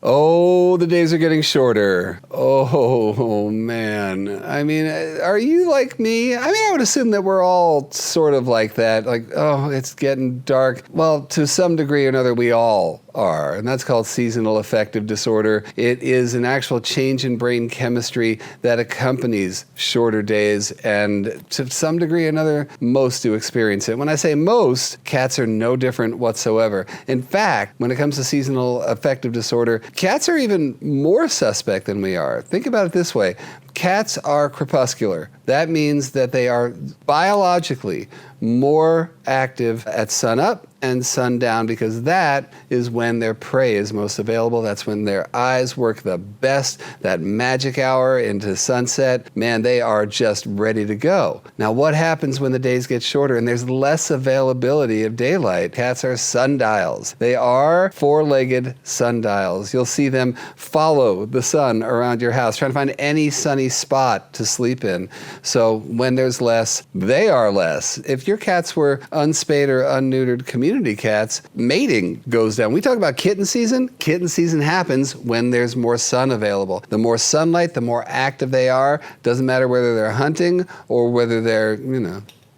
Oh, the days are getting shorter. Oh, man. I mean, are you like me? I mean, I would assume that we're all sort of like that. Like, oh, it's getting dark. Well, to some degree or another, we all are. And that's called seasonal affective disorder. It is an actual change in brain chemistry that accompanies shorter days. And to some degree or another, most do experience it. When I say most, cats are no different whatsoever. In fact, when it comes to seasonal affective disorder, cats are even more suspect than we are. Think about it this way. Cats are crepuscular. That means that they are biologically more active at sunup and sundown because that is when their prey is most available. That's when their eyes work the best. That magic hour into sunset, man, they are just ready to go. Now, what happens when the days get shorter and there's less availability of daylight? Cats are sundials. They are four-legged sundials. You'll see them follow the sun around your house, trying to find any sunny spot to sleep in. So when there's less, they are less. If your cats were unspayed or unneutered community cats, mating goes down. We talk about kitten season. Kitten season happens when there's more sun available. The more sunlight, the more active they are. Doesn't matter whether they're hunting or whether they're,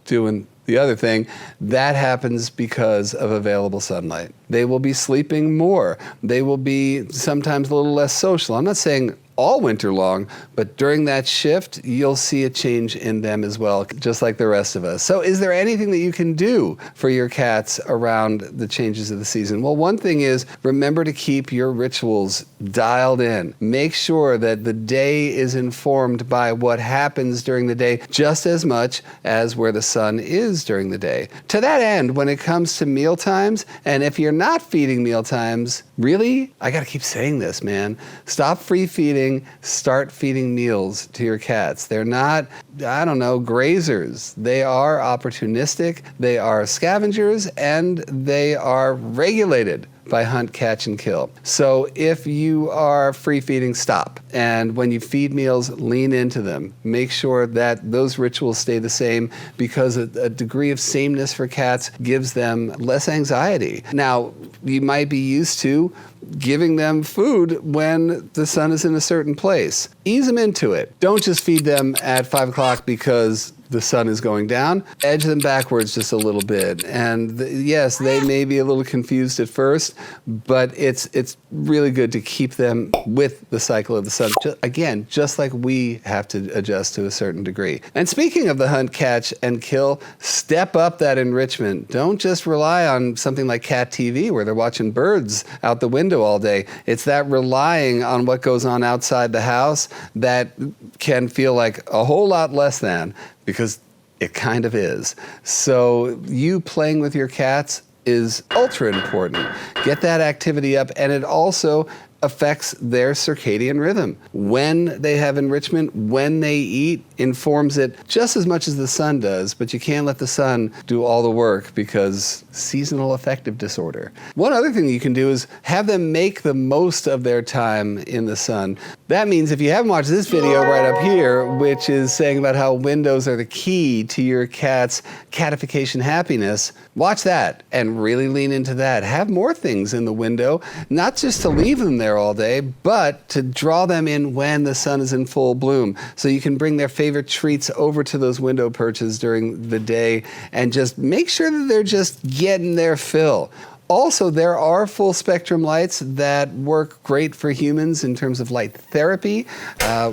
doing the other thing. That happens because of available sunlight. They will be sleeping more. They will be sometimes a little less social. I'm not saying all winter long, but during that shift, you'll see a change in them as well, just like the rest of us. So is there anything that you can do for your cats around the changes of the season? Well, one thing is remember to keep your rituals dialed in. Make sure that the day is informed by what happens during the day just as much as where the sun is during the day. To that end, when it comes to meal times, and if you're not feeding meal times, really, I gotta keep saying this, man. Stop free feeding. Start feeding meals to your cats. They're not, grazers. They are opportunistic, they are scavengers, and they are regulated by hunt, catch, and kill. So if you are free feeding, stop. And when you feed meals, lean into them. Make sure that those rituals stay the same because a degree of sameness for cats gives them less anxiety. Now, you might be used to giving them food when the sun is in a certain place. Ease them into it. Don't just feed them at 5 o'clock because the sun is going down. Edge them backwards just a little bit. And yes, they may be a little confused at first, but it's really good to keep them with the cycle of the sun. Again, just like we have to adjust to a certain degree. And speaking of the hunt, catch, and kill, step up that enrichment. Don't just rely on something like cat TV where they're watching birds out the window all day. It's that relying on what goes on outside the house that can feel like a whole lot less than, because it kind of is. So you playing with your cats is ultra important. Get that activity up, and it also affects their circadian rhythm. When they have enrichment, when they eat, informs it just as much as the sun does, but you can't let the sun do all the work because seasonal affective disorder. One other thing you can do is have them make the most of their time in the sun. That means if you haven't watched this video right up here, which is saying about how windows are the key to your cat's catification happiness, watch that and really lean into that. Have more things in the window, not just to leave them there all day, but to draw them in when the sun is in full bloom. So you can bring their favorite treats over to those window perches during the day and just make sure that they're just getting their fill. Also, there are full spectrum lights that work great for humans in terms of light therapy.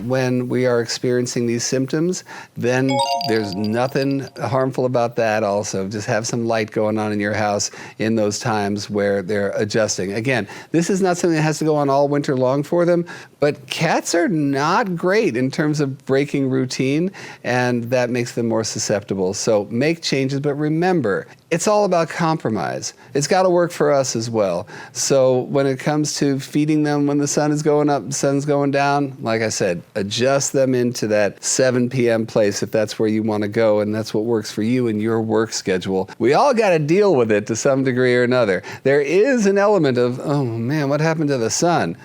When we are experiencing these symptoms, then there's nothing harmful about that also. Just have some light going on in your house in those times where they're adjusting. Again, this is not something that has to go on all winter long for them, but cats are not great in terms of breaking routine, and that makes them more susceptible. So make changes, but remember, it's all about compromise. It's got to work for us as well. So when it comes to feeding them when the sun is going up, the sun's going down, like I said, adjust them into that 7 p.m. place if that's where you want to go, and that's what works for you and your work schedule. We all got to deal with it to some degree or another. There is an element of, oh man, what happened to the sun?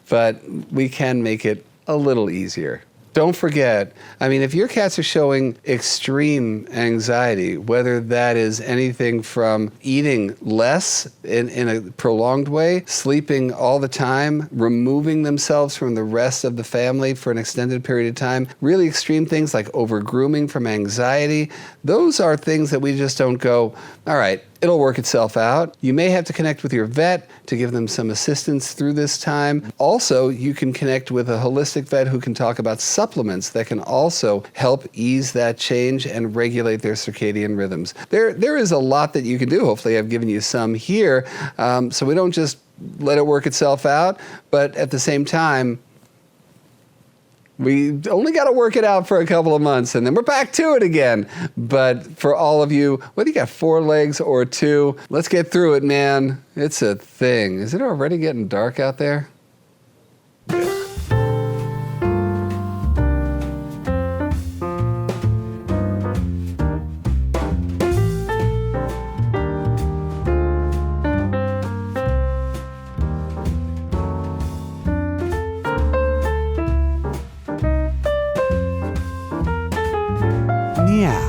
But we can make it a little easier. Don't forget, I mean, if your cats are showing extreme anxiety, whether that is anything from eating less in a prolonged way, sleeping all the time, removing themselves from the rest of the family for an extended period of time, really extreme things like over-grooming from anxiety, those are things that we just don't go, all right, it'll work itself out. You may have to connect with your vet to give them some assistance through this time. Also, you can connect with a holistic vet who can talk about supplements that can also help ease that change and regulate their circadian rhythms. There is a lot that you can do. Hopefully, I've given you some here, so we don't just let it work itself out, but at the same time, we only got to work it out for a couple of months, and then we're back to it again. But for all of you, whether you got 4 legs or 2, let's get through it, man. It's a thing. Is it already getting dark out there? Meow.